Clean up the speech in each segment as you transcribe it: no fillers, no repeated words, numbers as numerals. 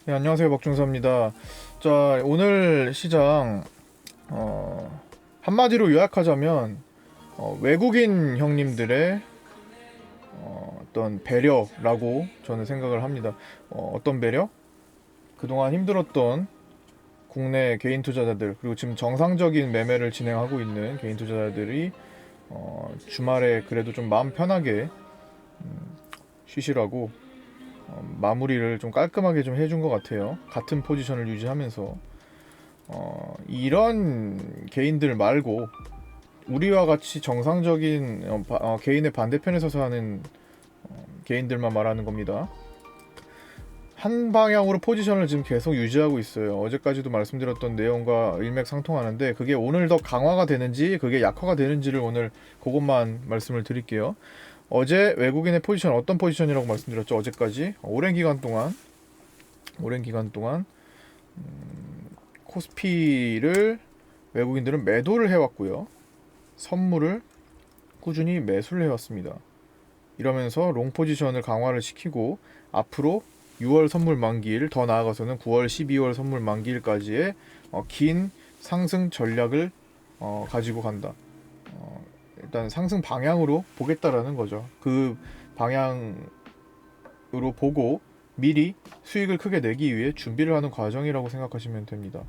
네, 안녕하세요. 박준서입니다. 자, 오늘 시장 한마디로 요약하자면 외국인 형님들의 어떤 배려라고 저는 생각을 합니다. 어떤 배려? 그동안 힘들었던 국내 개인 투자자들 그리고 지금 정상적인 매매를 진행하고 있는 개인 투자자들이 주말에 그래도 좀 마음 편하게 쉬시라고 마무리를 좀 깔끔하게 좀 해준 것 같아요. 같은 포지션을 유지하면서 이런 개인들 말고 우리와 같이 정상적인 개인의 반대편에 서서 하는 개인들만 말하는 겁니다. 한 방향으로 포지션을 지금 계속 유지하고 있어요. 어제까지도 말씀드렸던 내용과 일맥상통하는데 그게 오늘 더 강화가 되는지 그게 약화가 되는지를 오늘 그것만 말씀을 드릴게요. 어제 외국인의 포지션 어떤 포지션이라고 말씀드렸죠? 어제까지 오랜 기간 동안 코스피를 외국인들은 매도를 해왔고요. 선물을 꾸준히 매수를 해왔습니다. 이러면서 롱 포지션을 강화를 시키고 앞으로 6월 선물 만기일 더 나아가서는 9월, 12월 선물 만기일까지의 긴 상승 전략을 가지고 간다. 일단 상승 방향으로 보겠다라는 거죠. 그 방향으로 보고 미리 수익을 크게 내기 위해 준비를 하는 과정이라고 생각하시면 됩니다.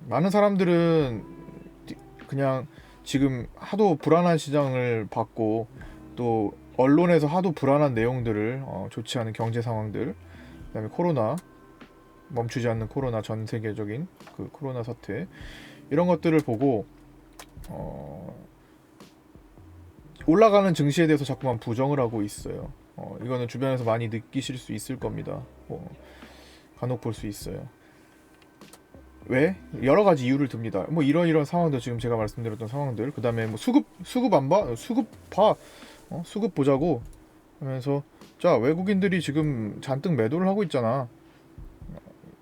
많은 사람들은 그냥 지금 하도 불안한 시장을 봤고 또 언론에서 하도 불안한 내용들을 좋지 않은 경제 상황들 그다음에 코로나 멈추지 않는 코로나 전 세계적인 그 코로나 사태 이런 것들을 보고 올라가는 증시에 대해서 자꾸만 부정을 하고 있어요. 이거는 주변에서 많이 느끼실 수 있을 겁니다. 간혹 볼 수 있어요. 왜? 여러 가지 이유를 듭니다. 뭐 이런 상황들 지금 제가 말씀드렸던 상황들 그다음에 뭐 수급 안 봐? 수급 봐. 수급 보자고 하면서 자 외국인들이 지금 잔뜩 매도를 하고 있잖아.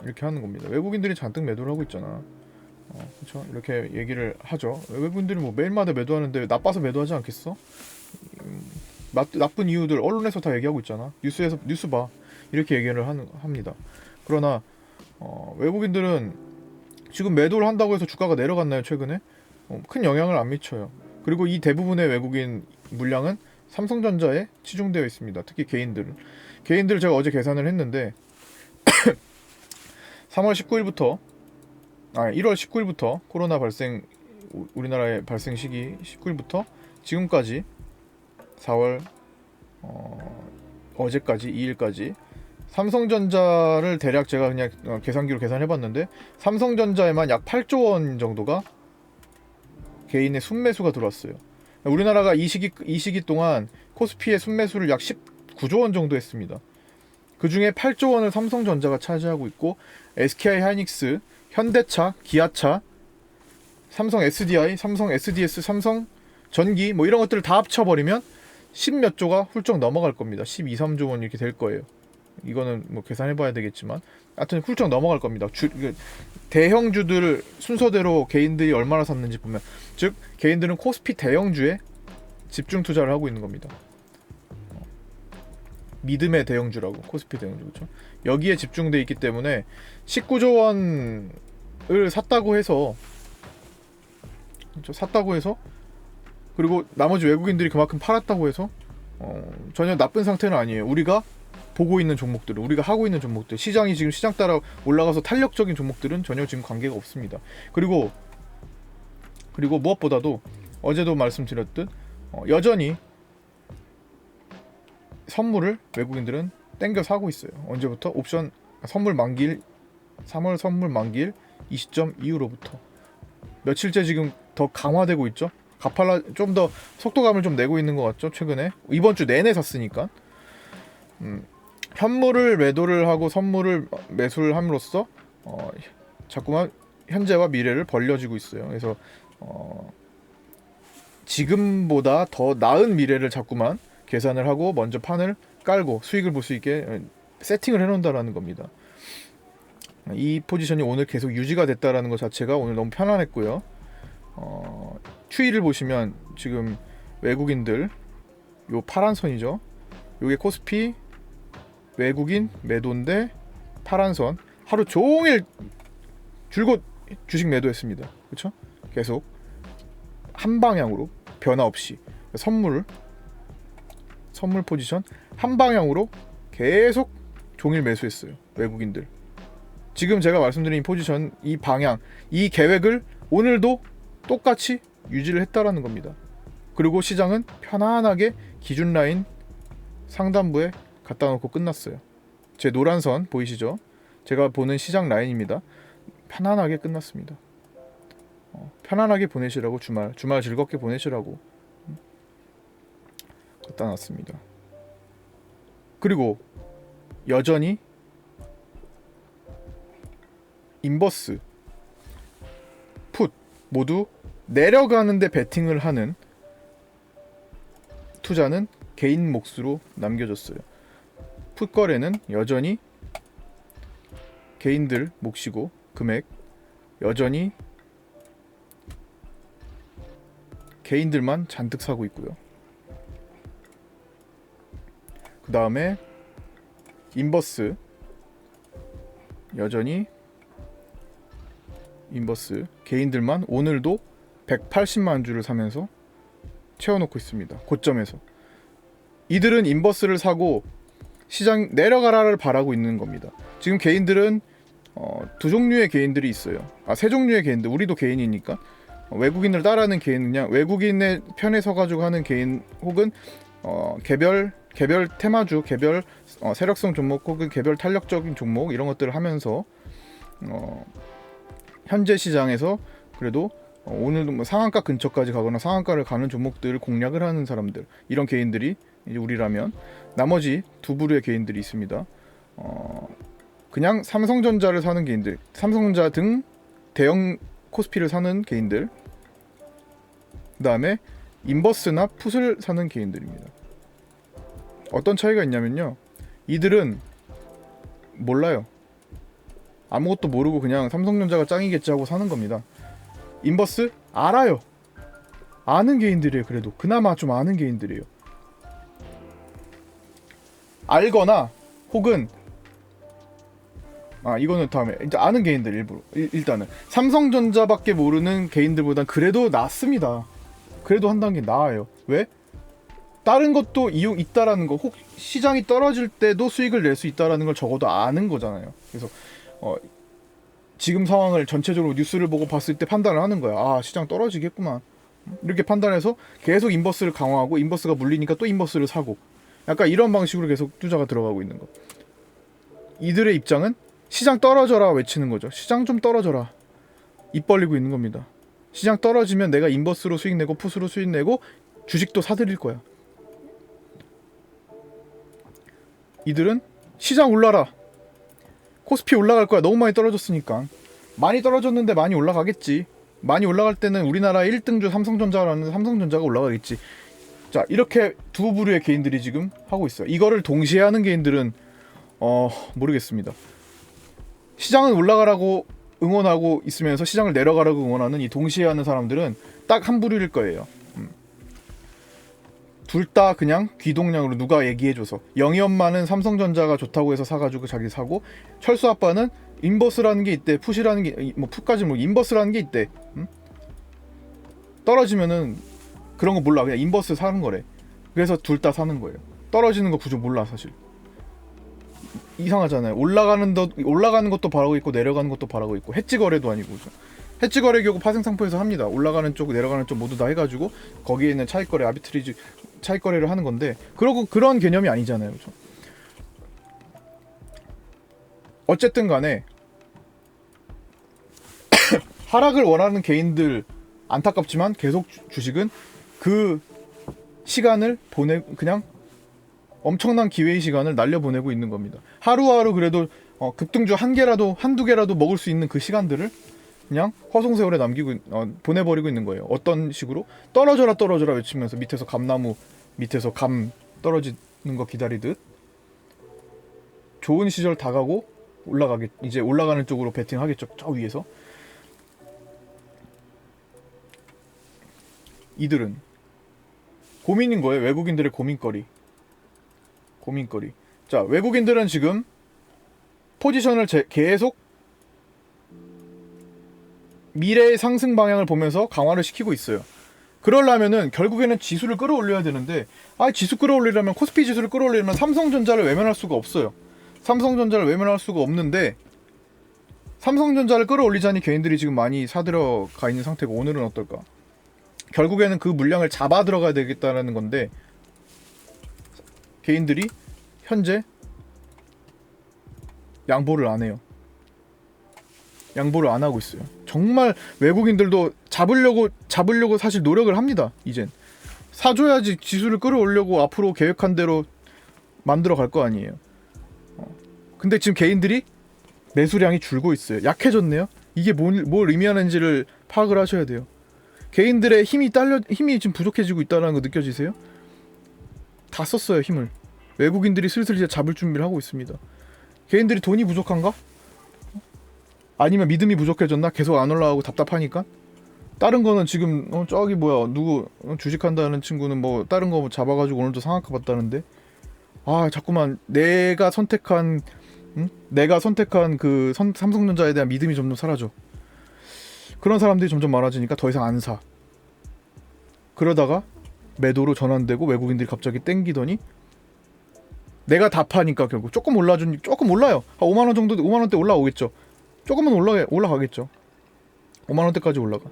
이렇게 하는 겁니다. 외국인들이 잔뜩 매도를 하고 있잖아. 그렇죠? 이렇게 얘기를 하죠. 외국인들이 뭐 매일마다 매도하는데 나빠서 매도하지 않겠어? 나쁜 이유들 언론에서 다 얘기하고 있잖아. 뉴스 봐. 이렇게 얘기를 합니다. 그러나 외국인들은 지금 매도를 한다고 해서 주가가 내려갔나요 최근에? 큰 영향을 안 미쳐요. 그리고 이 대부분의 외국인 물량은 삼성전자에 치중되어 있습니다. 특히 개인들 제가 어제 계산을 했는데 3월 19일부터 1월 19일부터 코로나 발생 우리나라의 발생 시기 19일부터 지금까지 4월 어제까지 2일까지 삼성전자를 대략 제가 그냥 계산기로 계산해봤는데 삼성전자에만 약 8조 원 정도가 개인의 순매수가 들어왔어요. 우리나라가 이 시기 동안 코스피의 순매수를 약 19조 원 정도 했습니다. 그 중에 8조 원을 삼성전자가 차지하고 있고 SK 하이닉스, 현대차, 기아차, 삼성 SDI, 삼성 SDS, 삼성 전기 뭐 이런 것들을 다 합쳐버리면 10몇 조가 훌쩍 넘어갈 겁니다. 12, 3조 원 이렇게 될 거예요. 이거는 뭐 계산해봐야 되겠지만 하여튼 훌쩍 넘어갈 겁니다. 대형주들 순서대로 개인들이 얼마나 샀는지 보면 즉 개인들은 코스피 대형주에 집중 투자를 하고 있는 겁니다. 믿음의 대형주라고 코스피 대형주 그렇죠? 여기에 집중돼 있기 때문에 19조 원을 샀다고 해서 그리고 나머지 외국인들이 그만큼 팔았다고 해서 전혀 나쁜 상태는 아니에요. 우리가 보고 있는 종목들은 우리가 하고 있는 종목들 시장이 지금 시장 따라 올라가서 탄력적인 종목들은 전혀 지금 관계가 없습니다. 그리고 무엇보다도 어제도 말씀드렸듯 여전히 선물을 외국인들은 땡겨 사고 있어요. 언제부터? 옵션 선물 만기일 3월 선물 만기일 이 시점 이후로부터 며칠째 지금 더 강화되고 있죠. 가팔라 좀 더 속도감을 좀 내고 있는 것 같죠. 최근에 이번 주 내내 샀으니까 현물을 매도를 하고 선물을 매수를 함으로써 자꾸만 현재와 미래를 벌려지고 있어요. 그래서 지금보다 더 나은 미래를 자꾸만 계산을 하고 먼저 판을 깔고 수익을 볼 수 있게 세팅을 해놓는다라는 겁니다. 이 포지션이 오늘 계속 유지가 됐다라는 것 자체가 오늘 너무 편안했고요. 추이를 보시면 지금 외국인들 요 파란 선이죠. 요게 코스피 외국인 매도인데 파란 선 하루 종일 줄곧 주식 매도했습니다. 그렇죠? 계속 한 방향으로 변화 없이 선물 포지션 한 방향으로 계속 종일 매수했어요. 외국인들. 지금 제가 말씀드린 포지션, 이 방향, 이 계획을 오늘도 똑같이 유지를 했다라는 겁니다. 그리고 시장은 편안하게 기준 라인 상단부에 갖다 놓고 끝났어요. 제 노란 선 보이시죠? 제가 보는 시장 라인입니다. 편안하게 끝났습니다. 편안하게 보내시라고, 주말 즐겁게 보내시라고 갖다 놨습니다. 그리고 여전히 인버스, 풋 모두 내려가는데 베팅을 하는 투자는 개인 몫으로 남겨졌어요. 풋 거래는 여전히 개인들 몫이고, 금액 여전히 개인들만 잔뜩 사고 있고요. 그 다음에 인버스, 여전히 인버스 개인들만 오늘도 180만 주를 사면서 채워놓고 있습니다. 고점에서. 이들은 인버스를 사고 시장 내려가라를 바라고 있는 겁니다. 지금 개인들은 두 종류의 개인들이 있어요. 세 종류의 개인들. 우리도 개인이니까 외국인을 따라하는 개인, 그냥 외국인의 편에 서가지고 하는 개인, 혹은 개별 테마주, 개별 세력성 종목, 혹은 개별 탄력적인 종목, 이런 것들을 하면서 현재 시장에서 그래도 오늘도 뭐 상한가 근처까지 가거나 상한가를 가는 종목들을 공략을 하는 사람들, 이런 개인들이 이제 우리라면, 나머지 두 부류의 개인들이 있습니다. 그냥 삼성전자를 사는 개인들, 삼성전자 등 대형 코스피를 사는 개인들, 그 다음에 인버스나 풋을 사는 개인들입니다. 어떤 차이가 있냐면요, 이들은 몰라요. 아무것도 모르고 그냥 삼성전자가 짱이겠지 하고 사는 겁니다. 인버스 알아요. 아는 개인들이에요. 그래도 그나마 좀 아는 개인들이에요. 알거나 혹은 이거는 다음에 이제 아는 개인들, 일부러 일단은 삼성전자밖에 모르는 개인들보단 그래도 낫습니다. 그래도 한 단계 나아요. 왜? 다른 것도 이용 있다라는 거, 혹 시장이 떨어질 때도 수익을 낼 수 있다라는 걸 적어도 아는 거잖아요. 그래서 지금 상황을 전체적으로 뉴스를 보고 봤을 때 판단을 하는 거야. 시장 떨어지겠구만. 이렇게 판단해서 계속 인버스를 강화하고, 인버스가 물리니까 또 인버스를 사고, 약간 이런 방식으로 계속 투자가 들어가고 있는 거. 이들의 입장은 시장 떨어져라 외치는 거죠. 시장 좀 떨어져라. 입 벌리고 있는 겁니다. 시장 떨어지면 내가 인버스로 수익 내고 풋으로 수익 내고 주식도 사들일 거야. 이들은 시장 올라라. 코스피 올라갈 거야. 너무 많이 떨어졌으니까. 많이 떨어졌는데 많이 올라가겠지. 많이 올라갈 때는 우리나라 1등주 삼성전자라는 삼성전자가 올라가겠지. 자, 이렇게 두 부류의 개인들이 지금 하고 있어요. 이거를 동시에 하는 개인들은 모르겠습니다. 시장은 올라가라고 응원하고 있으면서 시장을 내려가라고 응원하는 이 동시에 하는 사람들은 딱 한 부류일 거예요. 둘 다 그냥 귀동량으로 누가 얘기해줘서, 영희 엄마는 삼성전자가 좋다고 해서 사가지고 자기 사고, 철수 아빠는 인버스라는 게 있대, 풋이라는 게, 뭐 풋까지 뭐 인버스라는 게 있대. 떨어지면은 그런 거 몰라. 그냥 인버스 사는 거래. 그래서 둘 다 사는 거예요. 떨어지는 거 구조 몰라 사실. 이상하잖아요. 올라가는 것도 바라고 있고 내려가는 것도 바라고 있고, 해지 거래도 아니고. 해지 거래 결국 파생상품에서 합니다. 올라가는 쪽 내려가는 쪽 모두 다 해가지고 거기에 있는 차익 거래, 아비트리지 차익 거래를 하는 건데, 그러고 그런 개념이 아니잖아요. 그렇죠? 어쨌든 간에 하락을 원하는 개인들, 안타깝지만 계속 주식은 그 시간을 그냥 엄청난 기회의 시간을 날려보내고 있는 겁니다. 하루하루 그래도 급등주 한두 개라도 먹을 수 있는 그 시간들을 그냥 허송세월에 보내버리고 있는 거예요. 어떤 식으로? 떨어져라 떨어져라 외치면서 밑에서 감나무 밑에서 감 떨어지는 거 기다리듯, 좋은 시절 다 가고 이제 올라가는 쪽으로 베팅하겠죠. 저 위에서. 이들은 고민인 거예요. 외국인들의 고민거리. 자, 외국인들은 지금 포지션을 계속 미래의 상승 방향을 보면서 강화를 시키고 있어요. 그러려면은 결국에는 지수를 끌어올려야 되는데, 지수 끌어올리려면, 코스피 지수를 끌어올리려면 삼성전자를 외면할 수가 없어요. 삼성전자를 외면할 수가 없는데, 삼성전자를 끌어올리자니 개인들이 지금 많이 사들어가 있는 상태고, 오늘은 어떨까? 결국에는 그 물량을 잡아 들어가야 되겠다는 건데, 개인들이 현재 양보를 안 해요. 양보를 안 하고 있어요. 정말 외국인들도 잡으려고 사실 노력을 합니다. 이젠 사줘야지 지수를 끌어올려고 앞으로 계획한 대로 만들어 갈 거 아니에요. 근데 지금 개인들이 매수량이 줄고 있어요. 약해졌네요. 이게 뭘 의미하는지를 파악을 하셔야 돼요. 개인들의 힘이 지금 부족해지고 있다는 거 느껴지세요? 다 썼어요, 힘을. 외국인들이 슬슬 이제 잡을 준비를 하고 있습니다. 개인들이 돈이 부족한가? 아니면 믿음이 부족해졌나? 계속 안 올라가고 답답하니까? 다른 거는 지금 저기 뭐야 누구 주식한다는 친구는 뭐 다른 거 잡아가지고 오늘도 상한가 봤다는데, 자꾸만 내가 선택한 그 삼성전자에 대한 믿음이 점점 사라져. 그런 사람들이 점점 많아지니까 더 이상 안 사. 그러다가 매도로 전환되고 외국인들이 갑자기 땡기더니 내가 다 파니까 결국 조금 올라요. 한 5만 원 정도, 5만 원대 올라오겠죠. 조금은 올라가겠죠. 5만 원대까지 올라가.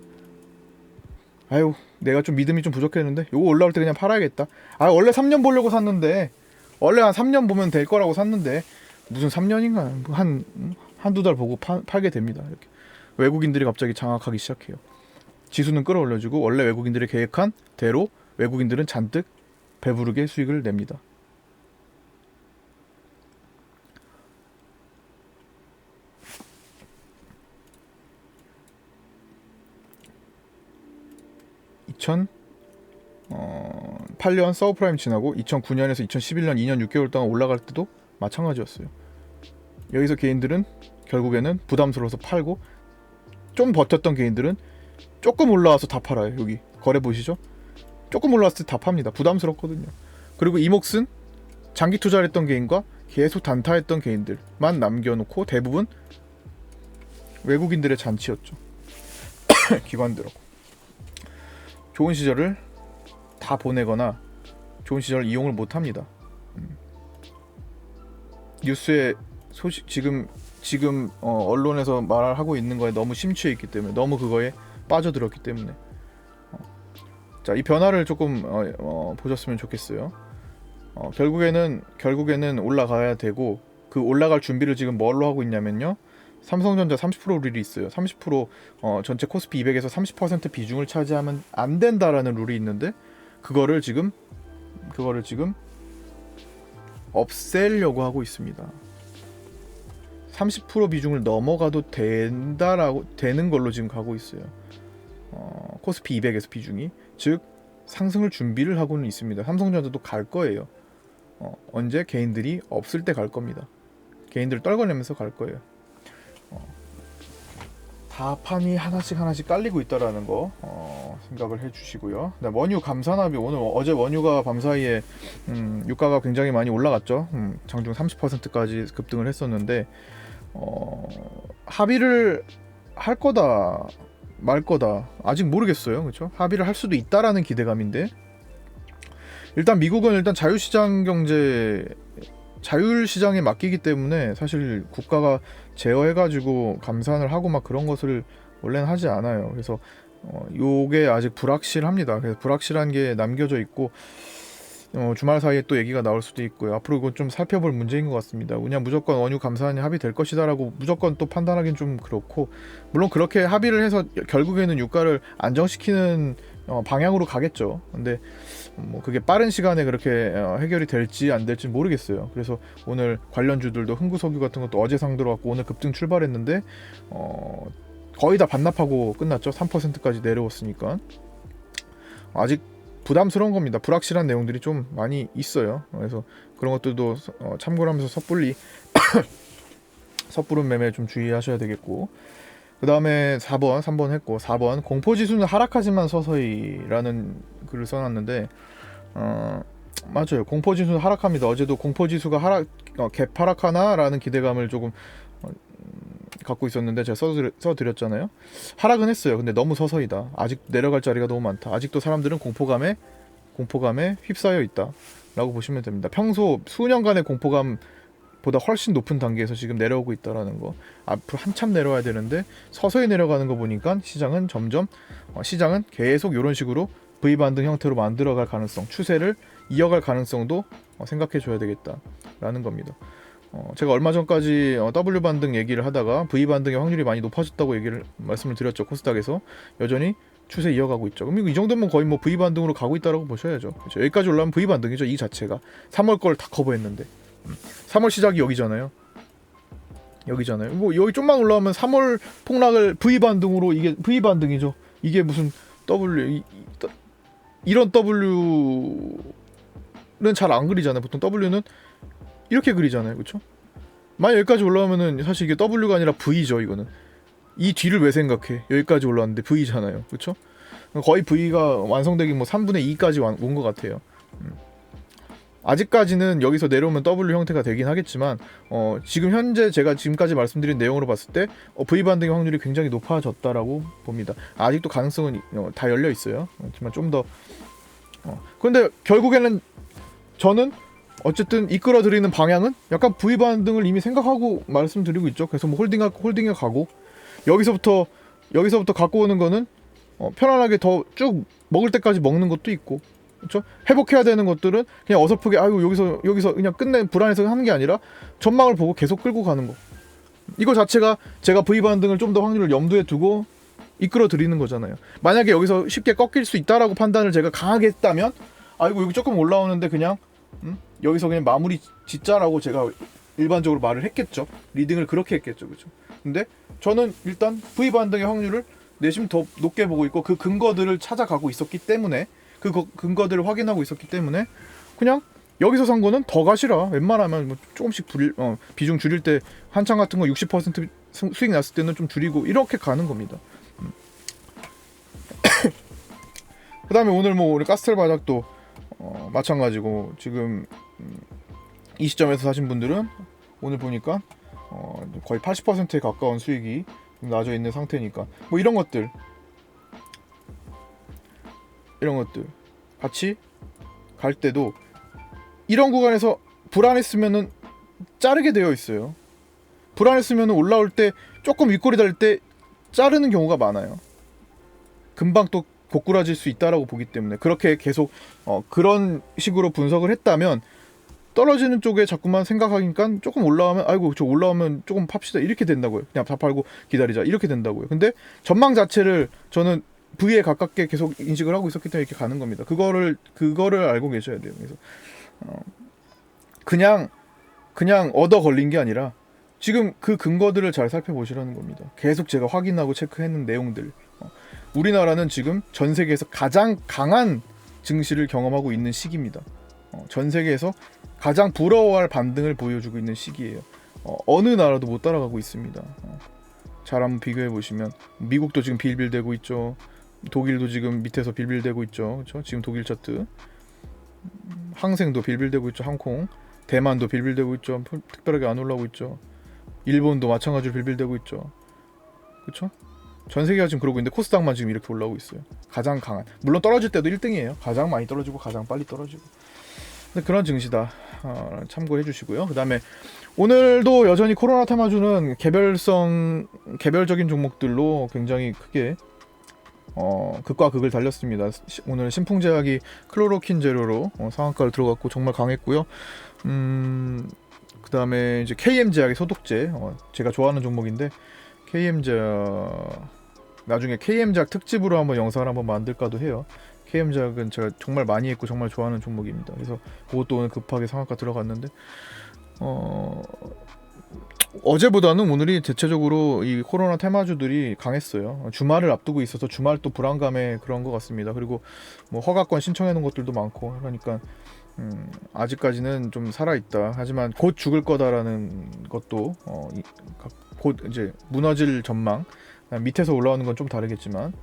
내가 좀 믿음이 좀 부족했는데 요거 올라올 때 그냥 팔아야겠다. 원래 3년 보려고 샀는데, 원래 한 3년 보면 될 거라고 샀는데 무슨 3년인가 한두 달 보고 팔게 됩니다. 이렇게 외국인들이 갑자기 장악하기 시작해요. 지수는 끌어올려주고 원래 외국인들이 계획한 대로 외국인들은 잔뜩 배부르게 수익을 냅니다. (2008년) 서브프라임 지나고 2009년에서 2011년 2년 6개월 동안 올라갈 때도 마찬가지였어요. 여기서 개인들은 결국에는 부담스러워서 팔고, 좀 버텼던 개인들은 조금 올라와서 다 팔아요. 여기 거래 보시죠. 조금 올라왔을 때 다 팝니다. 부담스럽거든요. 그리고 이 몫은 장기 투자를 했던 개인과 계속 단타했던 개인들만 남겨놓고 대부분 외국인들의 잔치였죠. 기관들하고 좋은 시절을 다 보내거나 좋은 시절을 이용을 못합니다. 뉴스에 소식 지금 언론에서 말하고 있는 거에 너무 심취해 있기 때문에, 너무 그거에 빠져들었기 때문에, 자, 이 변화를 조금 보셨으면 좋겠어요. 결국에는 올라가야 되고, 그 올라갈 준비를 지금 뭘로 하고 있냐면요, 삼성전자 30% 룰이 있어요. 30% 전체 코스피 200에서 30% 비중을 차지하면 안 된다라는 룰이 있는데, 그거를 지금 없애려고 하고 있습니다. 30% 비중을 넘어가도 되는 걸로 지금 가고 있어요. 코스피 200에서 비중이, 즉 상승을 준비를 하고는 있습니다. 삼성전자도 갈 거예요. 언제? 개인들이 없을 때 갈 겁니다. 개인들 떨궈내면서 갈 거예요. 다 판이 하나씩 깔리고 있다라는 거 생각을 해주시고요. 원유 감산합이 어제 원유가 밤사이에 유가가 굉장히 많이 올라갔죠. 장중 30%까지 급등을 했었는데, 합의를 할 거다 말 거다 아직 모르겠어요. 그렇죠? 합의를 할 수도 있다라는 기대감인데, 일단 미국은 자율시장에 맡기기 때문에 사실 국가가 제어해가지고 감산을 하고 막 그런 것을 원래는 하지 않아요. 그래서 요게 아직 불확실합니다. 그래서 불확실한 게 남겨져 있고, 주말 사이에 또 얘기가 나올 수도 있고요. 앞으로 이건 좀 살펴볼 문제인 것 같습니다. 그냥 무조건 원유 감산이 합의될 것이다라고 무조건 또 판단하기는 좀 그렇고, 물론 그렇게 합의를 해서 결국에는 유가를 안정시키는 방향으로 가겠죠. 근데 뭐 그게 빠른 시간에 그렇게 해결이 될지 안 될지 모르겠어요. 그래서 오늘 관련주들도 흥구석유 같은 것도 어제 상 들어갔고 오늘 급등 출발했는데 거의 다 반납하고 끝났죠. 3%까지 내려왔으니까 아직 부담스러운 겁니다. 불확실한 내용들이 좀 많이 있어요. 그래서 그런 것들도 참고를 하면서 섣부른 매매 좀 주의하셔야 되겠고, 그 다음에 4번, 3번 했고, 4번 공포지수는 하락하지만 서서히라는 글을 써놨는데, 맞아요. 공포지수는 하락합니다. 어제도 공포지수가 개파락하나라는 기대감을 조금 갖고 있었는데 제가 써드렸잖아요. 하락은 했어요. 근데 너무 서서히다. 아직 내려갈 자리가 너무 많다. 아직도 사람들은 공포감에 휩싸여 있다 라고 보시면 됩니다. 평소 수년간의 공포감보다 훨씬 높은 단계에서 지금 내려오고 있다라는 거. 앞으로 한참 내려와야 되는데 서서히 내려가는 거 보니까 시장은 계속 이런 식으로 V반등 형태로 만들어갈 가능성, 추세를 이어갈 가능성도 생각해 줘야 되겠다라는 겁니다. 제가 얼마 전까지 W 반등 얘기를 하다가 V 반등의 확률이 많이 높아졌다고 말씀을 드렸죠. 코스닥에서 여전히 추세 이어가고 있죠. 그럼 이 정도면 거의 뭐 V 반등으로 가고 있다라고 보셔야죠. 그렇죠? 여기까지 올라오면 V 반등이죠. 이 자체가 3월 걸 다 커버했는데 3월 시작이 여기잖아요. 뭐 여기 좀만 올라오면 3월 폭락을 V 반등으로 이게 V 반등이죠. 이게 무슨 이런 W는 잘 안 그리잖아요. 보통 W는 이렇게 그리잖아요. 그렇죠? 만약 여기까지 올라오면은 사실 이게 W가 아니라 V죠. 이거는 이 뒤를 왜 생각해? 여기까지 올라왔는데 V잖아요. 그렇죠? 거의 V가 완성되기 뭐 3분의 2까지 온 것 같아요. 아직까지는 여기서 내려오면 W 형태가 되긴 하겠지만 지금 현재 제가 지금까지 말씀드린 내용으로 봤을 때 V 반등의 확률이 굉장히 높아졌다라고 봅니다. 아직도 가능성은 다 열려 있어요. 하지만 좀 더 그런데 결국에는 저는 어쨌든 이끌어드리는 방향은 약간 V 반등을 이미 생각하고 말씀드리고 있죠. 그래서 뭐 홀딩에 가고 여기서부터 갖고 오는 거는 편안하게 더 쭉 먹을 때까지 먹는 것도 있고, 그렇죠? 회복해야 되는 것들은 그냥 어설프게 아이고 여기서 그냥 끝내 불안해서 하는 게 아니라 전망을 보고 계속 끌고 가는 거. 이거 자체가 제가 V 반등을 좀 더 확률을 염두에 두고 이끌어 드리는 거잖아요. 만약에 여기서 쉽게 꺾일 수 있다라고 판단을 제가 강하게 했다면 아이고 여기 조금 올라오는데 그냥 여기서 그냥 마무리 짓자라고 제가 일반적으로 말을 했겠죠. 리딩을 그렇게 했겠죠. 그렇죠? 근데 저는 일단 V 반등의 확률을 내심 더 높게 보고 있고 그 근거들을 찾아가고 있었기 때문에 그 근거들을 확인하고 있었기 때문에 그냥 여기서 산 거는 더 가시라. 웬만하면 뭐 조금씩 비중 줄일 때 한창 같은 거 60% 수익 났을 때는 좀 줄이고 이렇게 가는 겁니다. 그 다음에 오늘 뭐 우리 가스텔 바닥도 마찬가지고 지금 이 시점에서 사신 분들은 오늘 보니까 거의 80%에 가까운 수익이 나져 있는 상태니까 뭐 이런 것들 같이 갈 때도 이런 구간에서 불안했으면은 자르게 되어 있어요. 불안했으면은 올라올 때 조금 윗골이 달 때 자르는 경우가 많아요. 금방 또 고꾸라질 수 있다라고 보기 때문에 그렇게 계속 그런 식으로 분석을 했다면 떨어지는 쪽에 자꾸만 생각하니까 조금 올라오면 아이고 저 올라오면 조금 팝시다 이렇게 된다고요. 그냥 다 팔고 기다리자 이렇게 된다고요. 근데 전망 자체를 저는 V에 가깝게 계속 인식을 하고 있었기 때문에 이렇게 가는 겁니다. 그거를 알고 계셔야 돼요. 그래서 그냥 얻어 걸린 게 아니라 지금 그 근거들을 잘 살펴보시라는 겁니다. 계속 제가 확인하고 체크했는 내용들. 우리나라는 지금 전 세계에서 가장 강한 증시를 경험하고 있는 시기입니다. 전 세계에서 가장 부러워할 반등을 보여주고 있는 시기예요. 어느 나라도 못 따라가고 있습니다. 잘 한번 비교해 보시면 미국도 지금 빌빌대고 있죠. 독일도 지금 밑에서 빌빌대고 있죠. 그렇죠? 지금 독일 차트. 항생도 빌빌대고 있죠. 항공. 대만도 빌빌대고 있죠. 특별하게 안 올라오고 있죠. 일본도 마찬가지로 빌빌대고 있죠. 그렇죠? 전 세계가 지금 그러고 있는데 코스닥만 지금 이렇게 올라오고 있어요. 가장 강한. 물론 떨어질 때도 1등이에요. 가장 많이 떨어지고 가장 빨리 떨어지고. 근데 그런 증시다. 참고해 주시고요. 그 다음에 오늘도 여전히 코로나 테마주는 개별적인 종목들로 굉장히 크게 극과 극을 달렸습니다. 오늘 신풍제약이 클로로킨 제로로 상한가를 들어갔고 정말 강했고요. 그 다음에 이제 KM제약의 소독제, 제가 좋아하는 종목인데 KM제약 나중에 KM제약 특집으로 한번 영상을 한번 만들까도 해요. KM제약은 제가 정말 많이 했고 정말 좋아하는 종목입니다. 그래서 그것도 오늘 급하게 상한가 들어갔는데 어제보다는 오늘이 대체적으로 이 코로나 테마주들이 강했어요. 주말을 앞두고 있어서 주말 또 불안감에 그런 것 같습니다. 그리고 뭐 허가권 신청해 놓은 것들도 많고 그러니까 아직까지는 좀 살아있다. 하지만 곧 죽을 거다라는 것도 곧 이제 무너질 전망. 밑에서 올라오는 건 좀 다르겠지만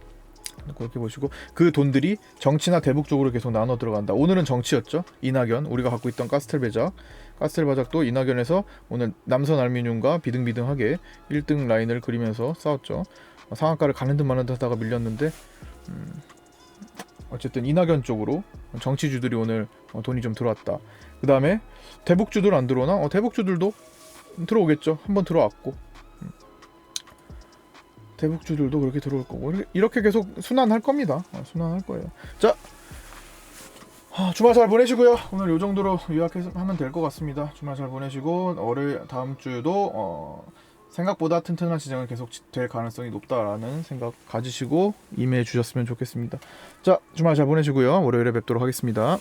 그렇게 보시고 그 돈들이 정치나 대북 쪽으로 계속 나눠 들어간다. 오늘은 정치였죠. 이낙연 우리가 갖고 있던 가스텔 배작 가스텔바작도 이낙연에서 오늘 남선알미늄과 비등비등하게 1등 라인을 그리면서 싸웠죠. 상한가를 가는 듯 마는 듯 하다가 밀렸는데 어쨌든 이낙연 쪽으로 정치주들이 오늘 돈이 좀 들어왔다. 그 다음에 대북주들 안 들어오나? 대북주들도 들어오겠죠. 한번 들어왔고 대북주들도 그렇게 들어올 거고 이렇게 계속 순환할 겁니다. 순환할 거예요. 자, 주말 잘 보내시고요. 오늘 요 정도로 요약하면 될 것 같습니다. 주말 잘 보내시고 월요일 다음 주도 생각보다 튼튼한 시장은 계속 될 가능성이 높다라는 생각 가지시고 임해 주셨으면 좋겠습니다. 자, 주말 잘 보내시고요. 월요일에 뵙도록 하겠습니다.